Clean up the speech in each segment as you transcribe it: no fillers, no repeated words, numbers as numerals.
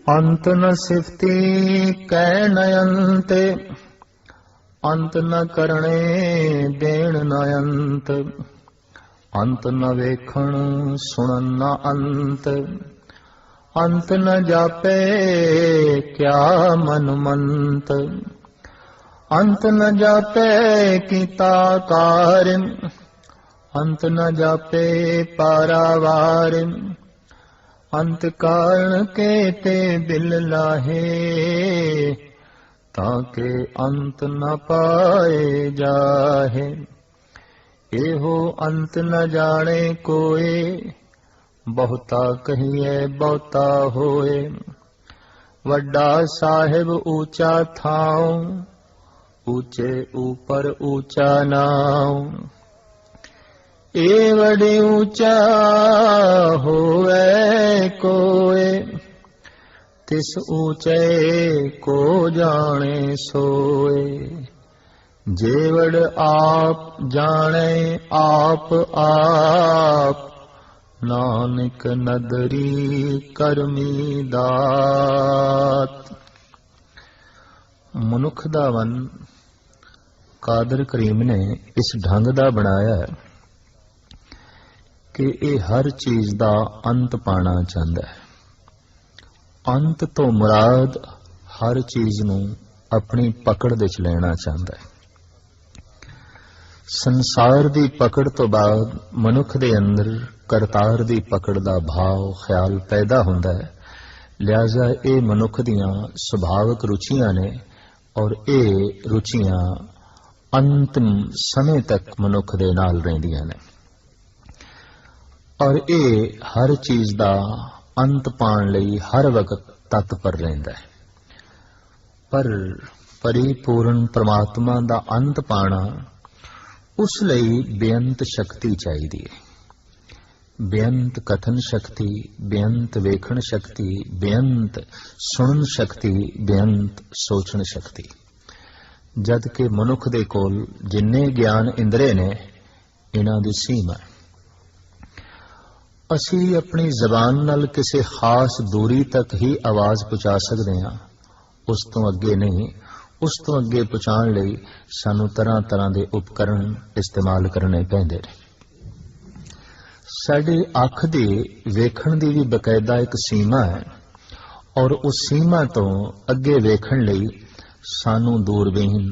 अंत न सिफती कै न अंत, अंत न करणे देण न अंत, अंत न वेखण सुनन न अंत, अंत न जापे क्या मन मंत, अंत न जापे कीता कार्य, अंत न जापे पारावार, अंत कारण के ते दिल लाहे, ताके अंत न पाए जाहे। एहो अंत न जाने कोय, बहुता कहिए बहुता होए, वड्डा साहिब ऊंचा थाओ, ऊंचे ऊपर ऊंचा नाओ, ए वडे ऊंचा होए कोय, तिस ऊंचे को जाने सोए, जेवड़ आप जाने आप आप, नानक नदरी करमी दात। मनुख दा मन कादर करीम ने इस ढंग दा बनाया है कि ਇਹ हर चीज ਦਾ अंत पाना चाहता है। अंत तो मुराद हर चीज ਨੂੰ अपनी पकड़ ਵਿੱਚ ਲੈਣਾ ਚਾਹੁੰਦਾ है। संसार ਦੀ पकड़ तो बाद मनुख ਦੇ अंदर करतार ਦੀ पकड़ ਦਾ भाव ख्याल पैदा ਹੁੰਦਾ है। लिहाजा ਇਹ मनुख ਦੀਆਂ ਸੁਭਾਵਿਕ ਰੁਚੀਆਂ ਨੇ और ਇਹ ਰੁਚੀਆਂ अंतिम समय तक मनुख ਦੇ ਨਾਲ ਰਹਿੰਦੀਆਂ ਨੇ और ये हर चीज का अंत पाने लई हर वक्त तत्पर रहिंदा है। पर परिपूर्ण परमात्मा का अंत पाना उस लई बेअंत शक्ति चाहिए है। बेअंत कथन शक्ति, बेअंत वेखण शक्ति, बेअंत सुनन शक्ति, बेअंत सोचण शक्ति। जद कि मनुख दे कोल जिन्ने ज्ञान इंद्रे ने इन्हां दी सीमा है। असी अपनी जबान नाल किसी खास दूरी तक ही आवाज पहुंचा सकते हैं, उस तो अगे नहीं। उस तो अगे पहुंचाने लई सानू तरह तरह के उपकरण इस्तेमाल करने पैंदे ने। साडी अख दे वेखण दी भी बकायदा एक सीमा है और उस सीमा तो अगे वेखण लई सानू दूरबीन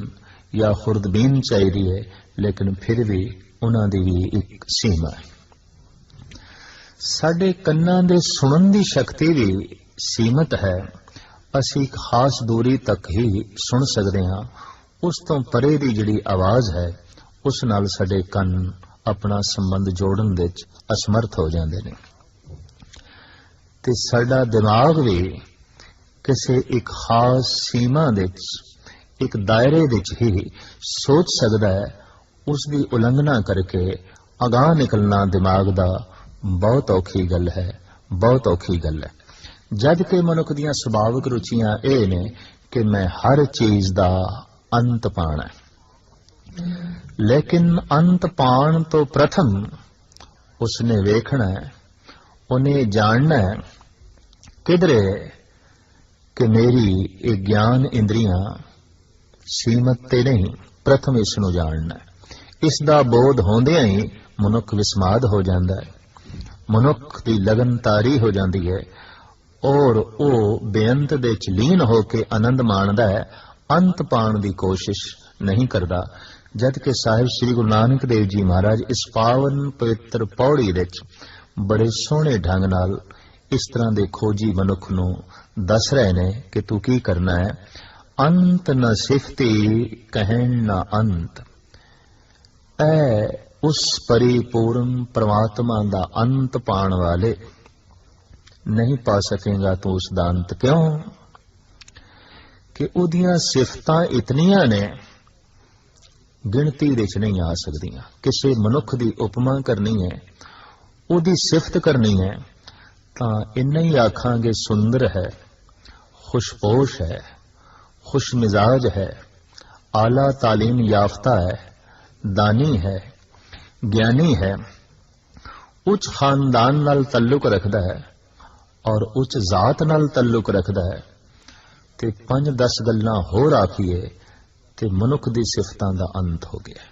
या खुर्दबीन चाहिए है, लेकिन फिर भी उन्हां दी भी एक सीमा है। साडे कन्नां दे सुनन दी शक्ति भी सीमित है। असी खास दूरी तक ही सुन सकते हैं। उस तो परे दी जिहड़ी आवाज है उस नाल साडे कंन अपना संबंध जोड़न विच असमर्थ हो जाते हैं। ते साडा दिमाग भी किसी एक खास सीमा विच एक दायरे विच ही सोच सकता है। उसकी उलंघना करके अगाह निकलना दिमाग का बहुत औखी गल है, बहुत औखी गल है। जद कि मनुख दियां सुभाविक रुचियां ये ने कि मैं हर चीज का अंत पाना है, लेकिन अंत पान तो प्रथम उसने वेखना है, उन्हें जानना है किधरे कि मेरी ये ज्ञान इंद्रियां सीमित ते नहीं। प्रथम इसनूं जानना है। इसका बोध होंदियां ही मनुख विस्माद हो जाता है, मनुख की लगन तारी हो जाती है और वो बेअंत दे च लीन होके आनंद माणदा है, अंत पाण की कोशिश नहीं करता। जद कि साहिब श्री गुरु नानक देव जी महाराज इस पावन पवित्र पौड़ी विच बड़े सोहने ढंग नाल इस तरह के खोजी मनुख नूं दस रहे ने कि तू की करना है। अंत न सिफती कहन न अंत, ऐ उस परिपूर्ण परमात्मा का अंत पाण वाले नहीं पा सकेगा तू उसका अंत। क्यों कि उदियां सिफतां इतनियां ने गिणती विच नहीं आ सकदियां। किसी मनुख की उपमा करनी है, उहदी सिफत करनी है तां इन्ना ही आखांगे सुंदर है, खुशपोश है, खुश मिजाज है, आला तालीम याफ्ता है, दानी है, ज्ञानी है, उच्च खानदान नाल तल्लुक रखता है और उच्च जात नाल तल्लुक रखदा है ते 5-10 गल्लां होर आखीए ते मनुख दी सिफतां दा अंत हो गया।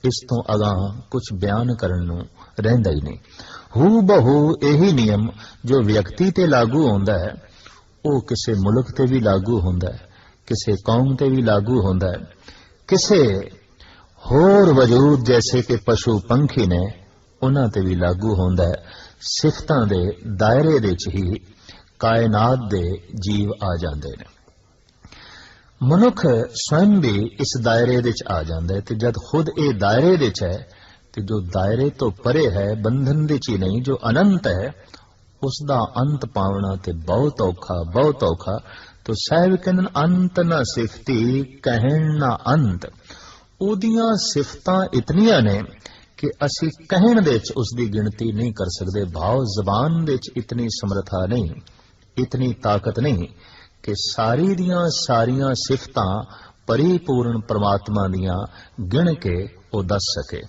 इस तो अगां कुछ बयान करन नूं रहिंदा ही नहीं। हू बहु यही नियम जो व्यक्ति ते लागू होंदा है वो किसी मुल्क ते भी लागू होंदा है, किसी कौम ते भी लागू होंदा है, किसी होर वजूद जैसे कि पशु पंखी ने उन्हां ते भी लागू होंदा है। सिफतां दे दायरे दे च ही कायनात दे जीव आ जांदे ने। मनुख स्वयं भी इस दायरे दे च आ जांदा है ते जद खुद ये दायरे दे च है ते जो दायरे तो परे है बंधन दे च ही नहीं जो अनंत है उसदा अंत पावना ते बहुत औखा। तो साहिब कहंदे अंत ना सिफती कहण ना अंत। ओदियां सिफतां इतनियां ने कि असी कहण दे च उसदी गिणती नहीं कर सकते। भाव जबान दे च इतनी समर्था नहीं, इतनी ताकत नहीं कि सारी दियां सारियां सिफतां परिपूर्ण परमात्मा दियां गिण के वो दस सके।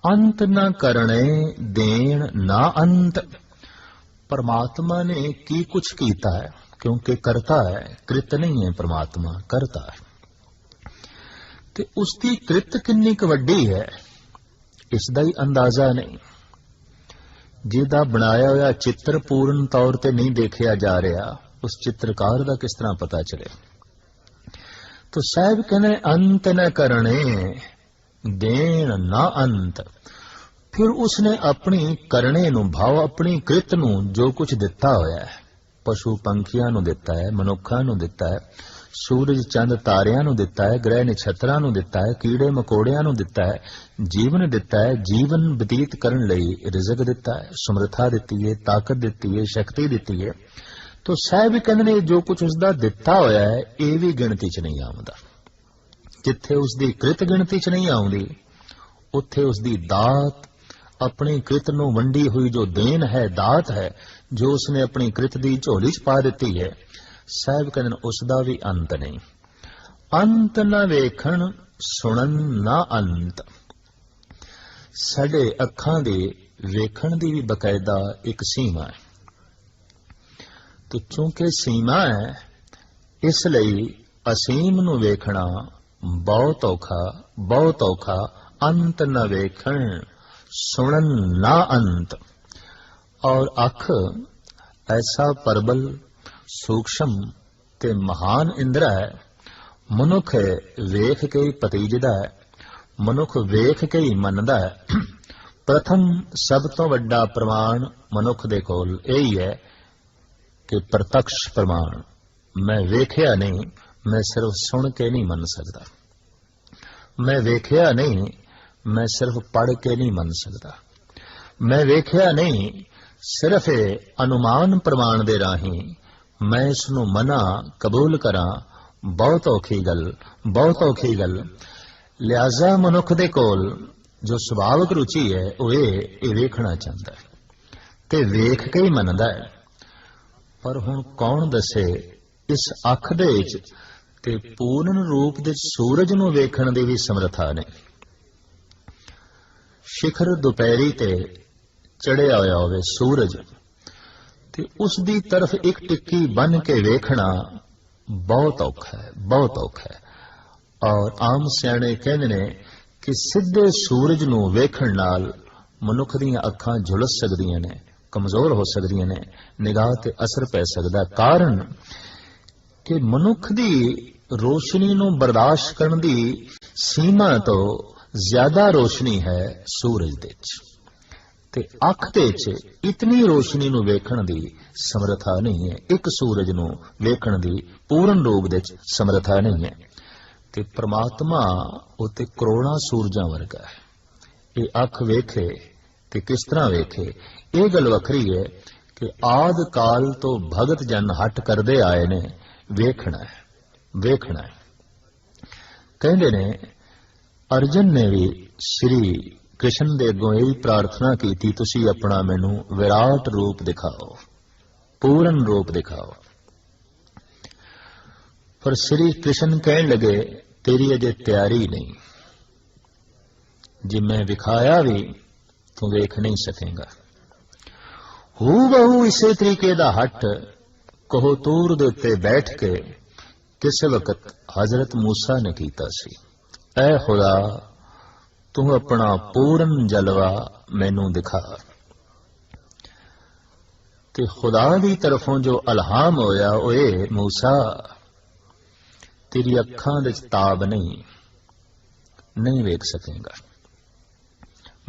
अंत न करने देण ना अंत। परमात्मा ने की कुछ कीता है क्योंकि करता है, कृत नहीं है, परमात्मा करता है। ते उसकी कृत किन्नी क वड्डी है इसदा ही अंदाजा नहीं। जिहदा बनाया होया चित्र पूर्ण तौर ते नहीं देखिया जा रहा उस चित्रकार का किस तरह पता चले। तो साहब कहने अंत न करने देण ना अंत। फिर उसने अपनी करने नूं भाव अपनी कृत नूं जो कुछ दिता होया है पशु पंखियां नूं दिता है, मनुखां नूं दिता है, सूरज चंद तारियां नूं दिता है, ग्रह नक्षत्रां नूं दिता है, कीड़े मकोड़ियां नूं दिता है, जीवन दिता है, जीवन बतीत करन लई रिज़क दिता है, समर्था दिती है, ताकत दिती है, शक्ति दिती है। तो साहब कहंदे ने जो कुछ उसदा दिता होया है ये भी गिणती च नहीं आउंदा। जिथे उसदी कृत गिणती च नहीं आउंदी उत्थे उसदी दात अपनी कृत नूं वंडी हुई जो देन है, दात है जो उसने अपनी कृत दी झोली च पा दिती है। साहब कहंदे उसदा भी अंत नहीं। अंत न वेखण सुनन ना अंत। साडे अखां दे वेखण दी भी बकायदा एक सीमा है। तो चूंकि सीमा है इसलिए असीम नूं वेखना बहुत औखा। अंत न वेखण सुनन ना अंत। और अख ऐसा परबल सूक्ष्म ते महान इंद्र है। मनुख वेख के ही पतीजदा है, मनुख वेख के ही मनदा है। प्रथम सब तो वड्डा प्रमाण मनुख दे कोल यही है कि प्रत्यक्ष प्रमाण। मैं वेख्या नहीं, मैं सिर्फ सुन के नहीं मन सकता। मैं वेख्या नहीं, मैं सिर्फ पढ़ के नहीं मन सकता। मैं वेख्या नहीं, सिर्फ अनुमान प्रमाण दे राही मैं इसनूं मना कबूल करा बहुत औखी गल। लिहाजा मनुख दे कोल जो सुभाविक रुचि है वो ये वेखना चाहता है ते वेख के ही मनदा है। पर हुण कौन दसे इस अख दे विच ते पूर्ण रूप दे सूरज नूं वेखण दी भी समर्था नहीं। शिखर दुपहरी ते चढ़िया होया होवे सूरज ते उस दी तरफ एक टिक्की बन के वेखना बहुत औखा है। और आम सियाणे कहंदे ने कि सिद्धे सूरज नूं वेखण नाल मनुख दीयां अखां झुलस सकदियां ने, कमजोर हो सकदियां ने, निगाह ते असर पै सकदा। कारण कि मनुख दी रोशनी नूं बर्दाश्त करन दी सीमा तो ज्यादा रोशनी है सूरज दे च ते अख दे च इतनी रोशनी नूं वेखण दी समर्था नहीं है। एक सूरज नूं वेखण दी पूर्ण रूप दे च समर्था नहीं है। ते परमात्मा उते करोड़ां सूरजां वर्गा है। ये अख वेखे ते किस तरह वेखे ये गल वखरी है कि आद काल तो भगत जन हट करदे आए ने वेखना है। कहंदे ने अर्जन ने भी श्री कृष्ण दे अगों यही प्रार्थना की थी, तुसी अपना मैनू विराट रूप दिखाओ, पूर्ण रूप दिखाओ। पर श्री कृष्ण कहने लगे तेरी अजे तैयारी नहीं, जे मैं विखाया भी तू वेख नहीं सकेगा। ਹੂ ਬਹੂ ਇਸੇ ਤਰੀਕੇ ਦਾ ਹੱਟ ਕੋਹਤੂਰ ਦੇ ਉੱਤੇ ਬੈਠ ਕੇ ਕਿਸੇ ਵਕਤ ਹਜ਼ਰਤ ਮੂਸਾ ਨੇ ਕੀਤਾ ਸੀ। ਐ ਖੁਦਾ, ਤੂੰ ਆਪਣਾ ਪੂਰਨ ਜਲਵਾ ਮੈਨੂੰ ਦਿਖਾ। ਤੇ ਖੁਦਾ ਦੀ ਤਰਫੋਂ ਜੋ ਇਲਹਾਮ ਹੋਇਆ, ਓਏ ਮੂਸਾ, ਤੇਰੀ ਅੱਖਾਂ ਦੇ ਤਾਬ ਨਹੀਂ ਵੇਖ ਸਕੇਗਾ,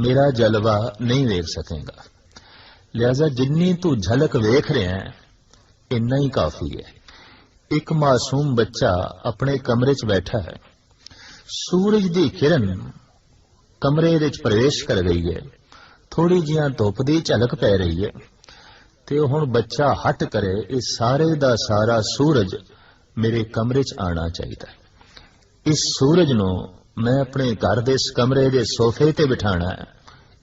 ਮੇਰਾ ਜਲਵਾ ਨਹੀਂ ਵੇਖ ਸਕੇਗਾ। ਲਿਹਾਜ਼ਾ ਜਿੰਨੀ ਤੂੰ ਝਲਕ ਵੇਖ ਰਿਹਾ ਹੈ, ਇੰਨਾ ਹੀ ਕਾਫੀ ਹੈ। ਇੱਕ ਮਾਸੂਮ ਬੱਚਾ ਆਪਣੇ ਕਮਰੇ 'ਚ ਬੈਠਾ ਹੈ, ਸੂਰਜ ਦੀ ਕਿਰਨ ਕਮਰੇ ਵਿੱਚ ਪ੍ਰਵੇਸ਼ ਕਰ ਗਈ ਹੈ, ਥੋੜੀ ਜਿਹਾ ਧੁੱਪ ਦੀ ਝਲਕ ਪੈ ਰਹੀ ਹੈ, ਤੇ ਹੁਣ ਬੱਚਾ ਹੱਟ ਕਰੇ, ਇਹ ਸਾਰੇ ਦਾ ਸਾਰਾ ਸੂਰਜ ਮੇਰੇ ਕਮਰੇ 'ਚ ਆਣਾ ਚਾਹੀਦਾ। ਇਸ ਸੂਰਜ ਨੂੰ ਮੈਂ ਆਪਣੇ ਘਰ ਦੇ ਇਸ ਕਮਰੇ ਦੇ ਸੋਫੇ ਤੇ ਬਿਠਾਣਾ ਹੈ।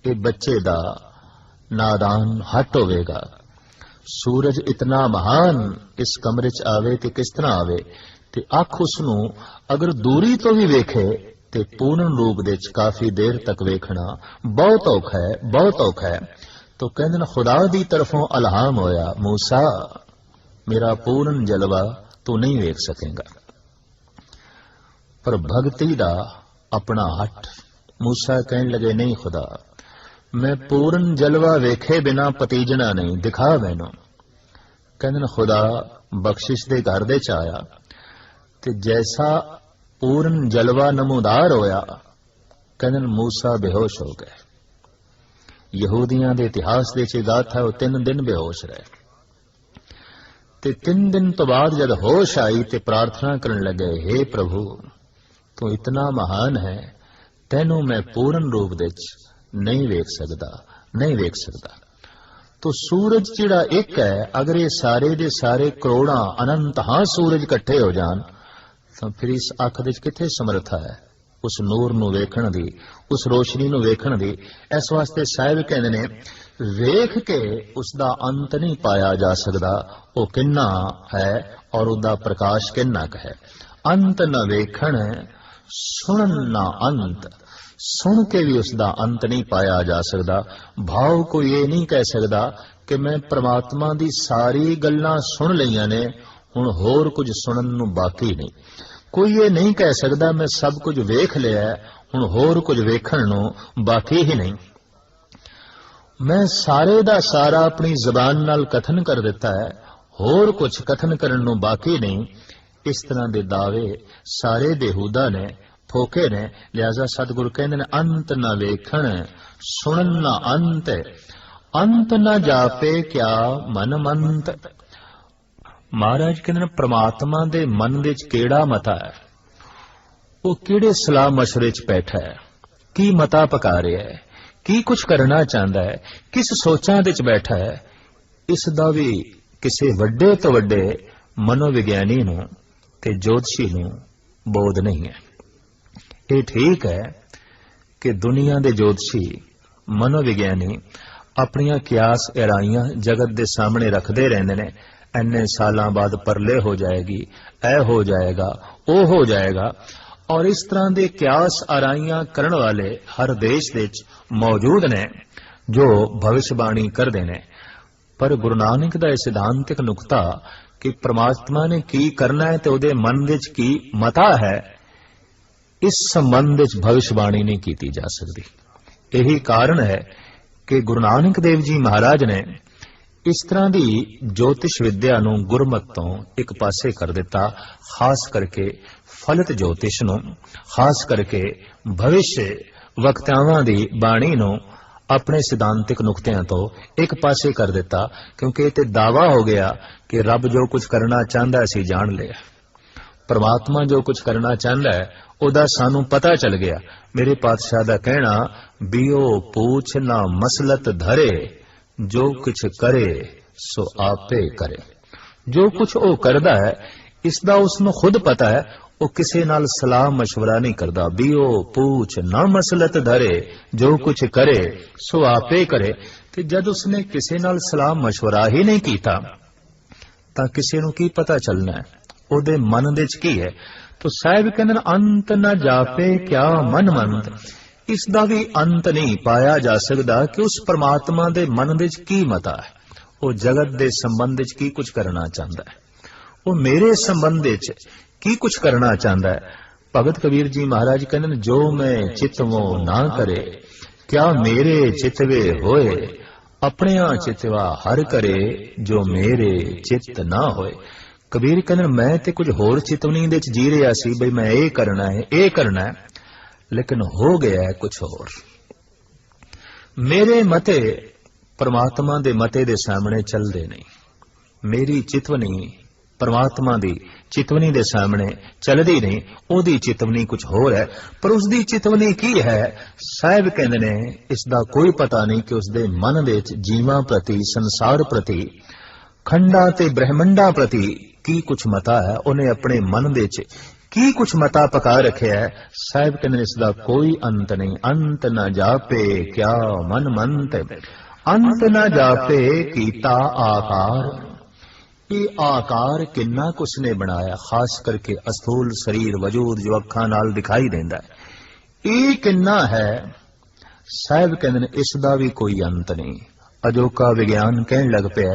ਇਹ ਬੱਚੇ ਦਾ ਨਾਦਾਨ ਹੱਟ ਹੋਵੇਗਾ। ਸੂਰਜ ਇਤਨਾ ਮਹਾਨ ਇਸ ਕਮਰੇ 'ਚ ਆਵੇ ਤੇ ਕਿਸ ਤਰ੍ਹਾਂ ਆਵੇ, ਤੇ ਅੱਖ ਉਸ ਨੂੰ ਅਗਰ ਦੂਰੀ ਤੋਂ ਵੀ ਵੇਖੇ ਤੇ ਪੂਰਨ ਰੂਪ ਦੇ 'ਚ ਕਾਫੀ ਦੇਰ ਤੱਕ ਵੇਖਣਾ ਬਹੁਤ ਔਖਾ ਹੈ, ਬਹੁਤ ਔਖਾ ਹੈ। तो कहते हैं खुदा दी तरफों अलहाम होया, मूसा मेरा पूर्ण जलवा तू नहीं वेख सकेगा। पर भगती दा अपना हट मूसा कहने लगे, नहीं खुदा, मैं पूर्ण जलवा वेखे बिना पतीजना नहीं, दिखा मैनू। कहते खुदा बख्शिश दे घर दे च आया ते जैसा पूर्ण जलवा नमूदार होया, कहते मूसा बेहोश हो गए। ਯਹੂਦੀਆਂ ਦੇ ਇਤਿਹਾਸ ਦੇ ਚ ਗਾਥਾ ਉਹ 3 ਦਿਨ ਬੇਹੋਸ਼ ਰਹੇ, ਤੇ 3 ਦਿਨ ਤੋਂ ਬਾਅਦ ਜਦ ਹੋਸ਼ ਆਈ ਤੇ ਪ੍ਰਾਰਥਨਾ ਕਰਨ ਲੱਗੇ, हे ਪ੍ਰਭੂ, ਤੂੰ ਇਤਨਾ ਮਹਾਨ ਹੈ, ਤੈਨੂੰ ਮੈਂ ਪੂਰਨ ਰੂਪ ਵਿੱਚ ਨਹੀਂ ਵੇਖ ਸਕਦਾ, ਨਹੀਂ ਵੇਖ ਸਕਦਾ। ਤੋ ਸੂਰਜ ਜਿਹੜਾ ਇੱਕ ਹੈ, ਅਗਰ ਇਹ ਸਾਰੇ ਦੇ ਸਾਰੇ ਕਰੋੜਾਂ ਅਨੰਤ ਸੂਰਜ ਇਕੱਠੇ ਹੋ ਜਾਣ ਤਾਂ ਫਿਰ ਇਸ ਅੱਖ ਦੇ ਚ ਕਿੱਥੇ ਸਮਰੱਥਾ ਹੈ उस नूर नूं वेखण दी, उस रोशनी नूं वेखण दी। इस वास्ते साहिब कहंदे ने, वेख के उसदा अंत नहीं पाया जा सकदा, वो किन्ना है और उसदा प्रकाश किन्ना क है। अंत न वेखण सुनन ना अंत, सुन के भी उसदा अंत नहीं पाया जा सकदा। भाव को ये नहीं कह सकदा कि मैं परमात्मा दी सारी गल्लां सुन लईआं ने, हुण होर कुछ सुनन नूं बाकी नहीं। कोई ये नहीं कह सकता मैं सब कुछ वेख लिया, हुण होर कुछ वेखण नूं बाकी ही नहीं। मैं सारे दा सारा अपनी जबान नाल कथन कर दिता है, होर कुछ कथन करन नूं बाकी नहीं। इस तरह दे दावे सारे बेहूदा ने, फोके ने। लिहाजा सतगुरु कहंदे ने, अंत ना वेखण सुनन ना अंत, अंत ना जापे क्या मन मंत। महाराज कहते हैं, परमात्मा दे मन दे च केड़ा मता है, वो केड़े सलाह मशवरे च बैठा है, की मता पका रहा है, की कुछ करना चाहता है, किस सोचां दे च बैठा है, इसदा भी किसी वड्डे तो वड्डे मनोविज्ञानी नूं ते ज्योतिषी नूं बोध नहीं है। ये ठीक है कि दुनिया दे ज्योतिषी मनोविज्ञानी अपनियां कियास इराइयां जगत दे सामने रखते रहंदे ने। इन्ने सालां बाद परले हो जाएगी, ऐ हो जाएगा, ओ हो जाएगा, और इस तरह के क्यास आराइयां करन वाले हर देश विच मौजूद ने जो भविष्यवाणी करते हैं। पर गुरु नानक दा सिद्धांतिक नुकता कि परमात्मा ने की करना है ते उहदे मन विच की मता है, इस संबंध विच भविष्यवाणी नहीं की जा सकती। यही कारण है कि गुरु नानक देव जी महाराज ने इस तरह की ज्योतिष विद्या नूं गुरमत तो एक पासे कर दिता, खास करके फलित ज्योतिष नूं, खास करके भविष्य वक्तावां दी बाणी नूं अपने सिद्धांतिक नुकतियां तो एक पासे कर दिता। क्योंकि इह दावा हो गया कि रब जो कुछ करना चाहता है असीं जान लिया, परमात्मा जो कुछ करना चाहता है उहदा सानूं पता चल गया। मेरे पातशाह दा कहना, बियो पूछ ना मसलत धरे, जो कुछ करे सो आपे करे। जो कुछ वो करदा है इसदा उसनूं खुद पता है, वो किसी नाल सलाह मशवरा नहीं करदा। बियो पूछ ना मसलत धरे, जो कुछ करे सो आपे करे। ते जद उसने किसी नाल सलाह मशवरा ही नहीं कीता तां किसी नूं की पता चलना है ओदे मन दे च की है। तो साहिब कहंदे अंत न जापे क्या मन मंत, इसदा भी अंत नहीं पाया जा सकता कि उस परमात्मा दे मन दे च की मता है, ਉਹ ਜਗਤ ਦੇ ਸੰਬੰਧ ਵਿੱਚ ਕੀ ਕੁਝ ਕਰਨਾ ਚਾਹੁੰਦਾ ਹੈ, ਉਹ ਮੇਰੇ ਸੰਬੰਧ ਵਿੱਚ ਕੀ ਕੁਝ ਕਰਨਾ ਚਾਹੁੰਦਾ ਹੈ। ਭਗਤ ਕਬੀਰ ਜੀ ਮਹਾਰਾਜ ਕਹਿੰਦੇ ਨੇ, ਜੋ ਮੈਂ ਚਿਤਵੋ ਨਾ ਕਰੇ ਕਿਆ ਮੇਰੇ ਚਿਤਵੇ ਹੋਏ, ਆਪਣਿਆਂ ਚਿਤਵਾ ਹਰ ਕਰੇ ਜੋ ਮੇਰੇ ਚਿੱਤ ਨਾ ਹੋਏ। ਕਬੀਰ ਕਹਿੰਦੇ ਨੇ, ਮੈਂ ਤੇ ਕੁਝ ਹੋਰ ਚਿਤਵਨੀ ਦੇ ਵਿੱਚ ਜੀ ਰਿਹਾ ਸੀ ਬਈ ਮੈਂ ਇਹ ਕਰਨਾ ਹੈ ਇਹ ਕਰਨਾ ਹੈ, ਲੇਕਿਨ ਹੋ ਗਿਆ ਹੈ ਕੁਝ ਹੋਰ। ਮੇਰੇ ਮਤੇ ਪਰਮਾਤਮਾ ਦੇ ਮਤੇ ਦੇ ਸਾਹਮਣੇ ਚੱਲਦੇ ਨਹੀਂ। ਮੇਰੀ ਚਿਤਵਨੀ ਪਰਮਾਤਮਾ ਦੀ ਚਿਤਵਨੀ ਦੇ ਸਾਹਮਣੇ ਚੱਲਦੀ ਨਹੀਂ, ਉਹਦੀ ਚਿਤਵਨੀ ਕੁਝ ਹੋਰ ਹੈ। ਪਰ ਉਸਦੀ ਚਿਤਵਨੀ ਕੀ ਹੈ? ਸਾਹਿਬ ਕਹਿੰਦੇ ਨੇ, ਇਸ ਦਾ ਕੋਈ ਪਤਾ ਨਹੀਂ ਕਿ ਉਸਦੇ ਮਨ ਦੇ ਵਿੱਚ ਜੀਵਾਂ ਪ੍ਰਤੀ, ਸੰਸਾਰ ਪ੍ਰਤੀ, ਖੰਡਾਂ ਤੇ ਬ੍ਰਹਿਮੰਡਾਂ ਪ੍ਰਤੀ ਕੀ ਕੁਝ ਮਤਾ ਹੈ। ਉਹਨੇ ਆਪਣੇ ਮਨ ਦੇ ਵਿੱਚ ਕੀ ਕੁਝ ਮਤਾ ਪਕਾ ਰੱਖਿਆ ਹੈ। ਸਾਹਿਬ ਕਹਿੰਦੇ ਨੇ, ਇਸ ਦਾ ਕੋਈ ਅੰਤ ਨਹੀਂ। ਅੰਤ ਨਾ ਜਾਪੇ ਕਿਆ ਮਨ ਮੰਤ, ਅੰਤ ਨਾ ਜਾਪੇ ਕੀਤਾ ਆਕਾਰ। ਇਹ ਆਕਾਰ ਕਿੰਨਾ ਕੁਛ ਨੇ ਬਣਾਇਆ, ਖਾਸ ਕਰਕੇ ਅਸਥੂਲ ਸਰੀਰ ਵਜੂਦ ਜੋ ਅੱਖਾਂ ਨਾਲ ਦਿਖਾਈ ਦਿੰਦਾ ਹੈ, ਇਹ ਕਿੰਨਾ ਹੈ। ਸਾਹਿਬ ਕਹਿੰਦੇ ਨੇ, ਇਸ ਦਾ ਵੀ ਕੋਈ ਅੰਤ ਨਹੀਂ। ਅਜੋਕਾ ਵਿਗਿਆਨ ਕਹਿਣ ਲੱਗ ਪਿਆ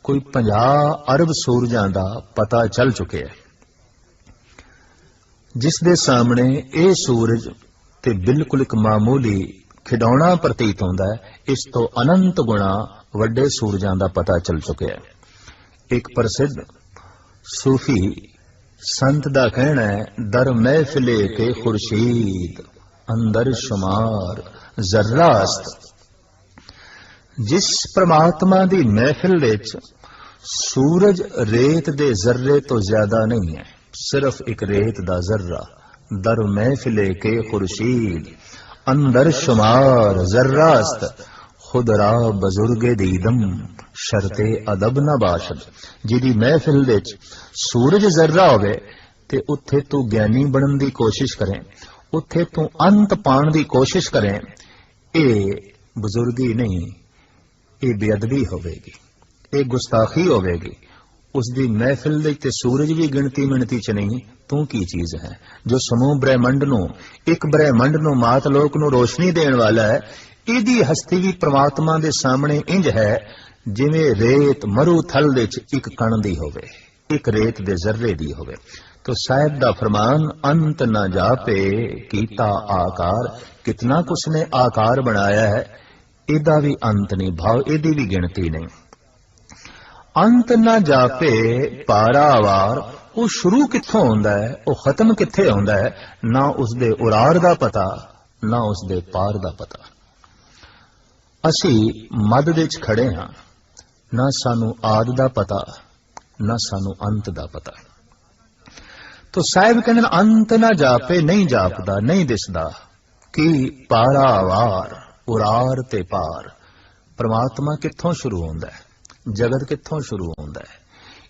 ਕੋਈ 50 ਅਰਬ ਸੂਰਜਾਂ ਦਾ ਪਤਾ ਚੱਲ ਚੁੱਕਿਆ ਹੈ, ਜਿਸ ਦੇ ਸਾਹਮਣੇ ਇਹ ਸੂਰਜ ਤੇ ਬਿਲਕੁਲ ਇੱਕ ਮਾਮੂਲੀ ਖਿਡੌਣਾ ਪ੍ਰਤੀਤ ਹੁੰਦਾ ਹੈ। ਇਸ ਤੋਂ ਅਨੰਤ ਗੁਣਾ ਵੱਡੇ ਸੂਰਜਾਂ ਦਾ ਪਤਾ ਚੱਲ ਚੁੱਕਿਆ ਹੈ। ਇੱਕ ਪ੍ਰਸਿੱਧ ਸੂਫੀ ਸੰਤ ਦਾ ਕਹਿਣਾ ਹੈ, ਦਰ ਮਹਿਫਿਲੇ ਕੇ ਖੁਰਸ਼ੀਦ ਅੰਦਰ ਸ਼ੁਮਾਰ ਜ਼ਰਾਸਤ। ਜਿਸ ਪ੍ਰਮਾਤਮਾ ਦੀ ਮਹਿਫਿਲ ਵਿੱਚ ਸੂਰਜ ਰੇਤ ਦੇ ਜ਼ਰਰੇ ਤੋਂ ਜ਼ਿਆਦਾ ਨਹੀਂ ਹੈ, ਸਿਰਫ ਇੱਕ ਰੇਤ ਦਾ ਜ਼ਰਰਾ। ਦਰ ਮਹਿਫਿਲੇ ਕੇ ਖੁਰਸ਼ੀਦ ਅੰਦਰ ਸ਼ੁਮਾਰ ਜ਼ਰਾਸਤ, खुद रा बजुर्गे दीदम शरते अदब न बाशद। जिहदी महफिल विच सूरज जर्रा होवे ते उत्थे तू ज्ञानी बनन दी कोशिश करें, उत्थे तू अंत पाण दी कोशिश करें, ये बुजुर्गी नहीं, ये बेअदबी होवेगी, ये गुस्ताखी होवेगी। उसदी महफिल दे ते सूरज भी गिणती मिणती च नहीं, तू की चीज है जो समूह ब्रह्मंड नू, एक ब्रह्मंड नू, मात लोक नू रोशनी देण वाला है। ਇਹਦੀ ਹਸਤੀ ਵੀ ਪ੍ਰਮਾਤਮਾ ਦੇ ਸਾਹਮਣੇ ਇੰਜ ਹੈ ਜਿਵੇਂ ਰੇਤ ਮਰੂ ਥਲ ਦੇ ਵਿੱਚ ਇੱਕ ਕਣ ਦੀ ਹੋਵੇ, ਇੱਕ ਰੇਤ ਦੇ ਜ਼ਰਰੇ ਦੀ ਹੋਵੇ। तो साहिब दा फरमान अंत न जापे कीता आकार। कितना कुछ ने आकार बनाया है, इदा भी अंत नहीं, भाव इदी भी गिनती नहीं। अंत न जापे पारावार, वो शुरू कित्थों होंदा है, वो खत्म कित्थे होंदा है, ना उसदे उरार दा पता ना उसदे पार दा पता। असी मद दे च खड़े हां, ना सानू आद दा पता ना सानू अंत दा पता। तो साहिब कहते अंत ना जापे, नहीं जापदा, नहीं दिसदा कि पारावार, उरार ते पार। परमात्मा कित्थों शुरू होंदा है, जगत कित्थों शुरू होंदा है,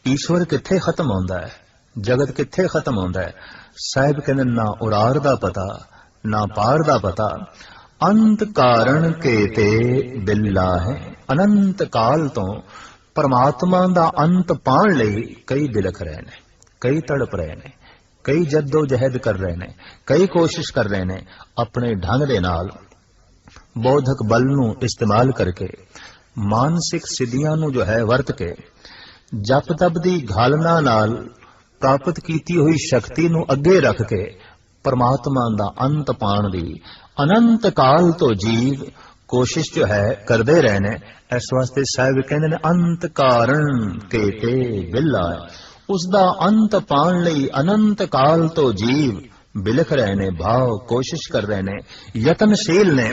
ईश्वर कित्थे खत्म होंदा है, जगत कित्थे खत्म होंदा है। साहिब कहते ना उरार दा पता ना पार दा पता। अंत कारण के ते बिल्ला है। अनंत काल तो परमात्मा दा अंत पाण लई कई बिलख रहे ने, कई तड़प रहे ने, कई जद्दोजहद कर रहे ने, कई कोशिश कर रहे ने, अपने ढंग दे नाल बौद्धक बल नू इस्तेमाल करके, मानसिक सिद्धियां नू जो है वरत के, जप तप दी घालना नाल प्राप्त कीती हुई शक्ति नू अगे रख के परमात्मा दा अंत पाण दी अनंत काल तो जीव कोशिश जो है करते रहने। इस वास्ते साहिब कहते हैं अंत कारण के ते बिल्ला, उसदा अंत पाण लई अनंत काल तो जीव बिलख रहे ने, भाव कोशिश कर रहे ने, यतनशील ने,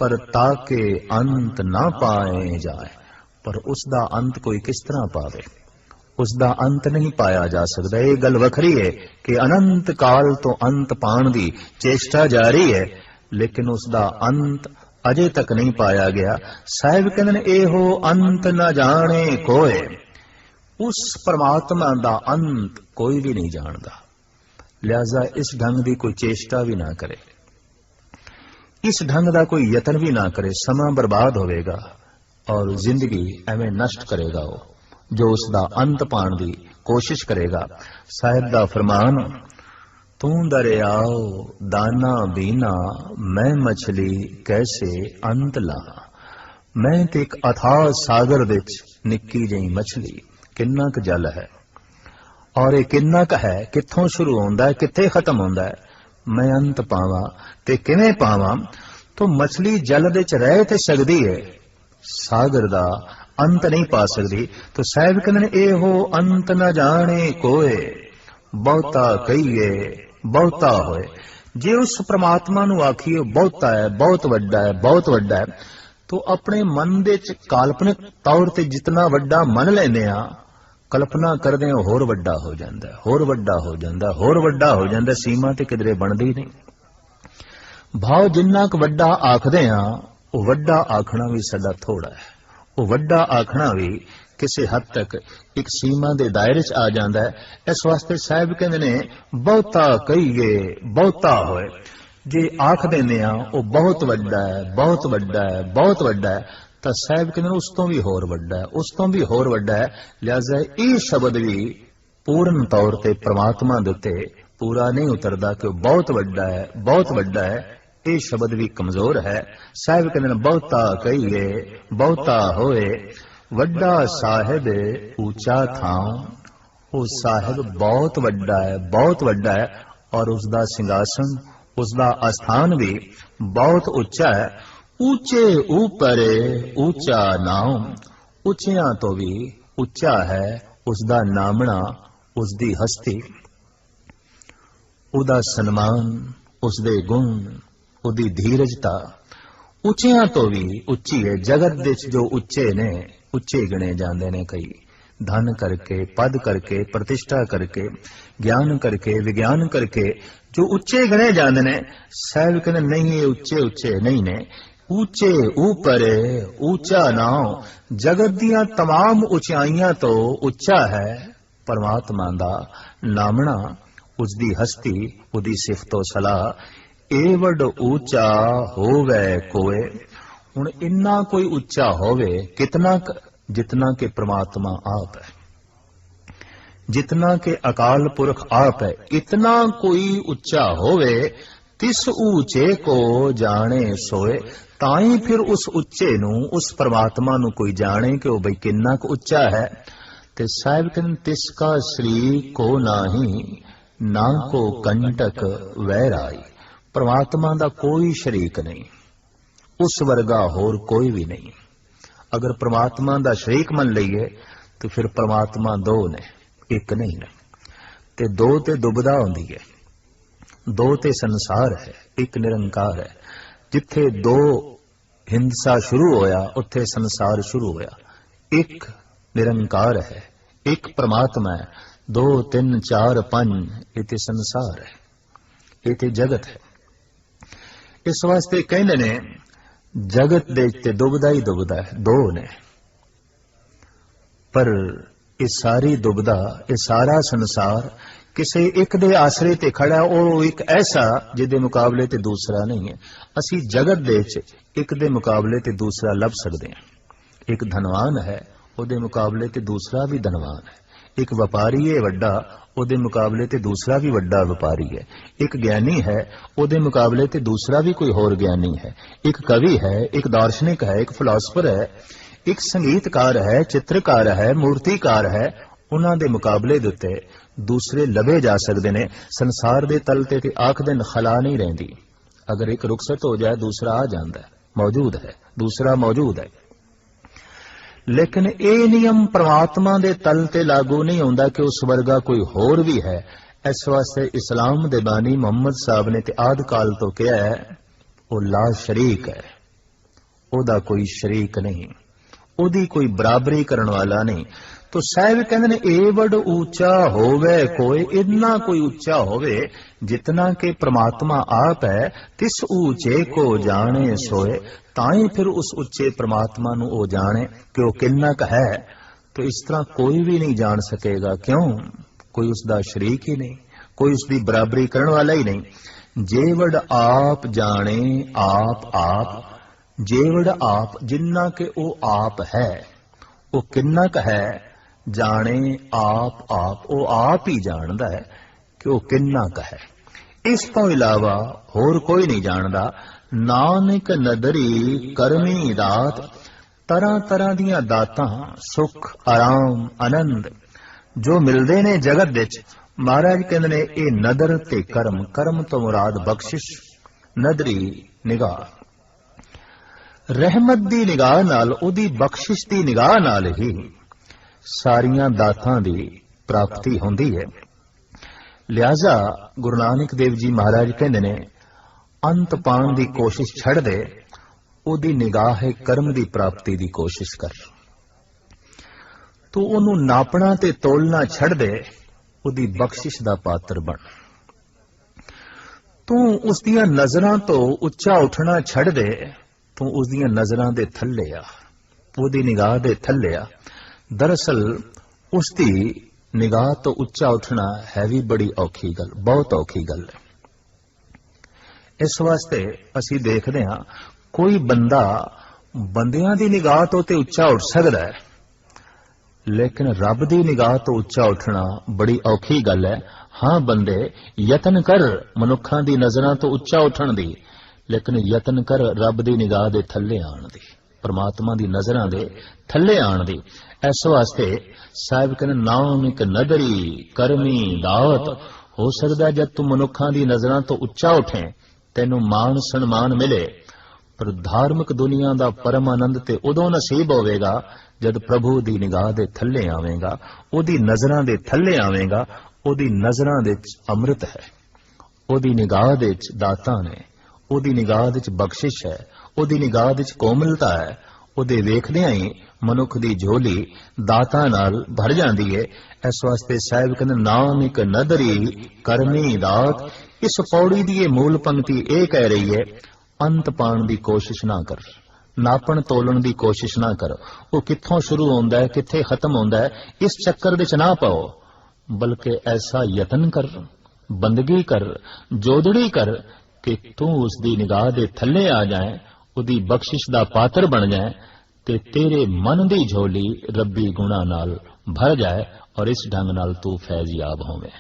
पर ताके अंत ना पाए जाए। पर उसदा अंत कोई किस तरह पावे, उसदा अंत नहीं पाया जा सकता। ये गल वखरी है कि अनंत काल तो अंत पाण दी चेष्टा जारी है, लेकिन उसदा अंत अजे तक नहीं पाया गया। साहिब कहते एहो अंत न जाने कोई, उस परमात्मा दा अंत कोई भी नहीं जानता। लिहाजा इस ढंग की कोई चेष्टा भी ना करे, इस ढंग का कोई यतन भी ना करे, समा बर्बाद होवेगा और जिंदगी एवं नष्ट करेगा वो जो उसका अंत पाण की कोशिश करेगा। साहिब दा फरमान तू दरियाओ दाना बीना, मैं मछली कैसे अंत ला। मैं ते एक अथाह सागर विच निक्की जही मछली, किन्ना क जल है और ये किन्ना क है, कित्थों शुरू होंदा है, कित्थे खत्म होंदा है, मैं अंत पावां ते किवें पावां। तो मछली जल दे च रह ते सकदी है, सागर दा अंत नहीं पा सकदी। तो साहिब कहंदे ने एहो अंत न जाने कोए, बहुता कहिए बहुता होए। जे उस परमात्मा नूं आखिए बहुता है, बहुत वड्डा है, बहुत वड्डा है, तो अपने मन दे च काल्पनिक तौर ते जितना वड्डा मन लैंदे आ, कल्पना करदे आ होर वड्डा हो जांदा है, होर वड्डा हो जांदा, होर वड्डा हो जांदा, सीमा ते किधरे बनदी नहीं। भाव जिन्ना क वड्डा आखदे आ, ਉਹ ਵੱਡਾ ਆਖਣਾ ਵੀ ਸਾਡਾ ਥੋੜਾ ਹੈ, ਉਹ ਵੱਡਾ ਆਖਣਾ ਵੀ ਕਿਸੇ ਹੱਦ ਤੱਕ ਇੱਕ ਸੀਮਾ ਦੇ ਦਾਇਰੇ 'ਚ ਆ ਜਾਂਦਾ ਹੈ। ਇਸ ਵਾਸਤੇ ਸਾਹਿਬ ਕਹਿੰਦੇ ਨੇ ਬਹੁਤਾ ਕਹੀਏ ਬਹੁਤਾ ਹੋਏ। ਜੇ ਆਖ ਦਿੰਦੇ ਆ ਉਹ ਬਹੁਤ ਵੱਡਾ ਹੈ, ਬਹੁਤ ਵੱਡਾ ਹੈ, ਬਹੁਤ ਵੱਡਾ ਹੈ, ਤਾਂ ਸਾਹਿਬ ਕਹਿੰਦੇ ਨੇ ਉਸ ਤੋਂ ਵੀ ਹੋਰ ਵੱਡਾ ਹੈ, ਉਸ ਤੋਂ ਵੀ ਹੋਰ ਵੱਡਾ ਹੈ। ਲਿਹਾਜ਼ਾ ਇਹ ਸ਼ਬਦ ਵੀ ਪੂਰਨ ਤੌਰ ਤੇ ਪ੍ਰਮਾਤਮਾ ਦੇ ਉੱਤੇ ਪੂਰਾ ਨਹੀਂ ਉਤਰਦਾ ਕਿ ਉਹ ਬਹੁਤ ਵੱਡਾ ਹੈ, ਬਹੁਤ ਵੱਡਾ ਹੈ। ਇਹ ਸ਼ਬਦ ਵੀ ਕਮਜ਼ੋਰ ਹੈ। ਸਾਹਿਬ ਕਹਿੰਦੇ ਨੇ ਬਹੁਤਾ ਕਹੀਏ ਬਹੁਤਾ ਹੋਏ, ਵੱਡਾ ਸਾਹਿਬ ਉੱਚਾ ਥਾਂ। ਉਹ ਸਾਹਿਬ ਬਹੁਤ ਵੱਡਾ ਹੈ, ਬਹੁਤ ਵੱਡਾ ਹੈ, ਔਰ ਉਸ ਦਾ ਸਿੰਘਾਸਨ, ਉਸ ਦਾ ਅਸਥਾਨ ਵੀ ਬਹੁਤ ਉੱਚਾ ਹੈ। ਉੱਚੇ ਉੱਪਰ ਉੱਚਾ ਨਾਮ, ਉੱਚਿਆਂ ਤੋਂ ਵੀ ਉੱਚਾ ਹੈ ਉਸ ਦਾ ਨਾਮਣਾ, ਉਸ ਦੀ ਹਸਤੀ, ਉਹਦਾ ਸਨਮਾਨ, ਉਸ ਦੇ ਗੁਣ, ਉਹਦੀ ਧੀਰਜਤਾ ਉੱਚਿਆਂ ਤੋਂ ਵੀ ਉੱਚੀ ਹੈ। ਜਗਤ ਦੇ ਵਿੱਚ ਜੋ ਉੱਚੇ ਨੇ, ਉੱਚੇ ਗਿਣੇ ਜਾਂਦੇ ਨੇ ਕਈ, ਧਨ ਕਰਕੇ, ਪਦ ਕਰਕੇ, ਪ੍ਰਤਿਸ਼ਠਾ ਕਰਕੇ, ਗਿਆਨ ਕਰਕੇ, ਵਿਗਿਆਨ ਕਰਕੇ ਜੋ ਉੱਚੇ ਗਿਣੇ ਜਾਂਦੇ ਨੇ, ਸਾਹਿਬ ਕਹਿੰਦੇ ਨਹੀਂ, ਇਹ ਉੱਚੇ ਉੱਚੇ ਨਹੀਂ ਨੇ। ਉੱਚੇ ਉੱਪਰ ਉੱਚਾ ਨਾਮ, ਜਗਤ ਦੀਆਂ तमाम ਉਚਾਈਆਂ ਤੋਂ ਉੱਚਾ ਹੈ ਪਰਮਾਤਮਾ ਦਾ ਨਾਮਣਾ, ਉਸ ਦੀ ਹਸਤੀ, ਉਹਦੀ ਸਿਫਤੋ ਸਲਾਹ। ਏਵਡ ਉੱਚਾ ਹੋਵੇ ਕੋਏ। ਹੁਣ ਇੰਨਾ ਕੋਈ ਉੱਚਾ ਹੋਵੇ ਕਿਤਨਾ, ਜਿਤਨਾ ਕਿ ਪ੍ਰਮਾਤਮਾ ਆਪ ਹੈ, जितना के अकाल पुरख आप है, इतना कोई उच्चा होवे। तिस ऊंचे को जाने सोए, ताई फिर उस उच्चे नू, उस परमात्मा नू कोई जाने कि वो बई किन्ना क उच्चा है। ते साहिब कहते तिसका शरीक को नाही, ना को कंटक वैराई। परमात्मा दा कोई शरीक नहीं, उस वर्गा होर कोई भी नहीं। अगर परमात्मा दा शरीक मन लईए तो फिर परमात्मा दो ने, एक नहीं ने। ते दो ते दुबदा होंदी है, दो ते संसार है, एक निरंकार है। जिथे दो हिंसा शुरू होया उत्थे संसार शुरू होया। एक निरंकार है, एक परमात्मा है। दो तीन चार पंज ये ते संसार है, ये ते जगत है। इस वास्ते कहते ने जगत दे ते दुबदा ही दुबदा है, दो ने। पर ये सारी दुबदा, ये सारा संसार किसी एक दे आसरे ते खड़ा, वो एक ऐसा जिदे मुकाबले ते दूसरा नहीं है। असी जगत दे एक दे मुकाबले ते दूसरा लभ सकते हैं। एक धनवान है, उहदे मुकाबले ते दूसरा भी धनवान है। एक व्यापारी है वड्डा, उहदे मुकाबले ते दूसरा भी वड्डा व्यापारी है। एक ज्ञानी है, उहदे मुकाबले ते दूसरा भी कोई होर ज्ञानी है। एक कवि है, एक दार्शनिक है, एक फिलासफर है, एक संगीतकार है, चित्रकार है, मूर्तिकार है। उन्हां दे मुकाबले दे उत्ते दूसरे लभे जा सकते ने। संसार दे तल ते आख दिन खला नहीं रहिंदी। अगर एक रुखसत हो जाए दूसरा आ जाता है, मौजूद है, दूसरा मौजूद है। लेकिन ये नियम परमात्मा दे तल ते लागू नहीं होंदा कि उस वर्गा कोई होर भी है। इस वास्ते इस्लाम दे बानी मुहम्मद साहब ने ते आद काल तो कहा है, वो ला शरीक है, ओदा कोई शरीक नहीं, ओदी कोई बराबरी करने वाला नहीं। तो साहिब कहते ने एवड ऊंचा होवे कोई, इतना कोई ऊंचा होवे जितना के परमात्मा आप है। तिस ऊंचे को जाने सोए, ताई फिर उस उच्चे परमात्मा नू ओ जाने कि वो किन्ना का है। तो इस तरह कोई भी नहीं जान सकेगा। क्यों? कोई उसका शरीक ही नहीं, कोई उसकी बराबरी करने वाला ही नहीं। जेवड आप जाने आप, जेवड आप जिन्ना के ओ आप है, वो किन्ना का है। जाने आप, वो आप ही जानदा है कि वो किन्ना का है। इस तो इलावा होर कोई नहीं जानदा। नानक नदरी करमी रात, ਤਰ੍ਹਾਂ ਤਰ੍ਹਾਂ ਦੀਆਂ ਦਾਤਾਂ, ਸੁੱਖ, ਆਰਾਮ, ਆਨੰਦ ਜੋ ਮਿਲਦੇ ਨੇ ਜਗਤ ਵਿੱਚ, ਮਹਾਰਾਜ ਕਹਿੰਦੇ ਨੇ ਇਹ ਨਦਰ ਤੇ ਕਰਮ। ਕਰਮ ਤੋਂ ਮੁਰਾਦ ਬਖਸ਼ਿਸ਼, ਨਦਰੀ ਨਿਗਾਹ। ਰਹਿਮਤ ਦੀ ਨਿਗਾਹ ਨਾਲ, ਉਹਦੀ ਬਖਸ਼ਿਸ਼ ਦੀ ਨਿਗਾਹ ਨਾਲ ਹੀ ਸਾਰੀਆਂ ਦਾਤਾਂ ਦੀ ਪ੍ਰਾਪਤੀ ਹੁੰਦੀ ਹੈ। ਲਿਹਾਜ਼ਾ ਗੁਰੂ ਨਾਨਕ ਦੇਵ ਜੀ ਮਹਾਰਾਜ ਕਹਿੰਦੇ ਨੇ ਅੰਤ ਪਾਉਣ ਦੀ ਕੋਸ਼ਿਸ਼ ਛੱਡ ਦੇ, ਉਹਦੀ ਨਿਗਾਹ ਹੈ ਕਰਮ ਦੀ ਪ੍ਰਾਪਤੀ ਦੀ ਕੋਸ਼ਿਸ਼ ਕਰ। ਤੂੰ ਉਹਨੂੰ ਨਾਪਣਾ ਤੇ ਤੋਲਣਾ ਛੱਡ ਦੇ, ਉਹਦੀ ਬਖਸ਼ਿਸ਼ ਦਾ ਪਾਤਰ ਬਣ। ਤੂੰ ਉਸ ਦੀਆਂ ਨਜ਼ਰਾਂ ਤੋਂ ਉੱਚਾ ਉੱਠਣਾ ਛੱਡ ਦੇ, ਤੂੰ ਉਸ ਦੀਆਂ ਨਜ਼ਰਾਂ ਦੇ ਥੱਲੇ ਆ, ਉਹਦੀ ਨਿਗਾਹ ਦੇ ਥੱਲੇ ਆ। ਦਰਅਸਲ ਉਸ ਦੀ ਨਿਗਾਹ ਤੋਂ ਉੱਚਾ ਉੱਠਣਾ ਹੈ ਵੀ ਬੜੀ ਔਖੀ ਗੱਲ, ਬਹੁਤ ਔਖੀ ਗੱਲ ਹੈ। ਇਸ ਵਾਸਤੇ ਅਸੀਂ ਦੇਖਦੇ ਹਾਂ ਕੋਈ ਬੰਦਾ ਬੰਦਿਆਂ ਦੀ ਨਿਗਾਹ ਤੋਂ ਤੇ ਉੱਚਾ ਉੱਠ ਸਕਦਾ ਹੈ, ਲੇਕਿਨ ਰੱਬ ਦੀ ਨਿਗਾਹ ਤੋਂ ਉੱਚਾ ਉੱਠਣਾ ਬੜੀ ਔਖੀ ਗੱਲ ਹੈ। ਹਾਂ, ਬੰਦੇ ਯਤਨ ਕਰ ਮਨੁੱਖਾਂ ਦੀ ਨਜ਼ਰਾਂ ਤੋਂ ਉੱਚਾ ਉੱਠਣ ਦੀ, ਲੇਕਿਨ ਯਤਨ ਕਰ ਰੱਬ ਦੀ ਨਿਗਾਹ ਦੇ ਥੱਲੇ ਆਉਣ ਦੀ, ਪਰਮਾਤਮਾ ਦੀ ਨਜ਼ਰਾਂ ਦੇ ਥੱਲੇ ਆਉਣ ਦੀ। ਇਸ ਵਾਸਤੇ ਸਾਹਿਬ ਕਹਿੰਦੇ ਨਾਨਕ ਨਦਰੀ ਕਰਮੀ ਦਾਤ। ਹੋ ਸਕਦਾ ਜਦ ਤੂੰ ਮਨੁੱਖਾਂ ਦੀ ਨਜ਼ਰਾਂ ਤੋਂ ਉੱਚਾ ਉੱਠੇ ਤੈਨੂੰ ਮਾਣ ਸਨਮਾਨ ਮਿਲੇ, ਪਰ ਧਾਰਮਿਕ ਦੁਨੀਆ ਦਾ ਪਰਮ ਆਨੰਦ ਤੇ ਉਦੋਂ ਨਸੀਬ ਹੋਵੇਗਾ ਜਦ ਪ੍ਰਭੂ ਦੀ ਨਿਗਾਹ ਦੇ ਥੱਲੇ ਆਵੇਂਗਾ, ਉਹਦੀ ਨਜ਼ਰਾਂ ਦੇ ਥੱਲੇ ਆਵੇਂਗਾ। ਉਹਦੀ ਨਜ਼ਰਾਂ ਦੇ ਵਿੱਚ ਅੰਮ੍ਰਿਤ ਹੈ, ਉਹਦੀ ਨਿਗਾਹ ਦੇ ਵਿੱਚ ਦਾਤਾਂ ਨੇ, ਉਹਦੀ ਨਿਗਾਹ ਦੇ ਵਿੱਚ ਬਖਸ਼ਿਸ਼ ਹੈ, ਉਹਦੀ ਨਿਗਾਹ ਦੇ ਵਿੱਚ ਕੋਮਲਤਾ ਹੈ। ਉਹਦੇ ਵੇਖਦਿਆਂ ਹੀ ਮਨੁੱਖ ਦੀ ਝੋਲੀ ਦਾਤਾਂ ਨਾਲ ਭਰ ਜਾਂਦੀ ਹੈ। ਇਸ ਵਾਸਤੇ ਸਾਹਿਬ ਕਹਿੰਦੇ ਨਾਨਕ ਨਦਰੀ ਕਰਮੀ ਦਾਤ। ਇਸ ਪੌੜੀ ਦੀ ਇਹ ਮੂਲ ਪੰਕਤੀ ਇਹ ਕਹਿ ਰਹੀ ਹੈ, ਅੰਤ ਪਾਉਣ ਦੀ ਕੋਸ਼ਿਸ਼ ਨਾ ਕਰ, ਨਾਪਣ ਤੋਲਣ ਦੀ ਕੋਸ਼ਿਸ਼ ਨਾ ਕਰ। ਉਹ ਕਿੱਥੋਂ ਸ਼ੁਰੂ ਹੁੰਦਾ ਹੈ, ਕਿੱਥੇ ਖਤਮ ਹੁੰਦਾ ਹੈ, ਇਸ ਚੱਕਰ ਵਿੱਚ ਨਾ ਪਾਓ, ਬਲਕਿ ਐਸਾ ਯਤਨ ਕਰ, ਬੰਦਗੀ ਕਰ, ਜੋਦੜੀ ਕਰ ਕਿ ਤੂੰ ਉਸ ਦੀ ਨਿਗਾਹ ਦੇ ਥੱਲੇ ਆ ਜਾਏ, ਉਹਦੀ ਬਖਸ਼ਿਸ਼ ਦਾ ਪਾਤਰ ਬਣ ਜਾਏ ਤੇ ਤੇਰੇ ਮਨ ਦੀ ਝੋਲੀ ਰੱਬੀ ਗੁਣਾ ਨਾਲ ਭਰ ਜਾਏ ਔਰ ਇਸ ਢੰਗ ਨਾਲ ਤੂੰ ਫੈਜ਼ਯਾਬ ਹੋਵੇਂ।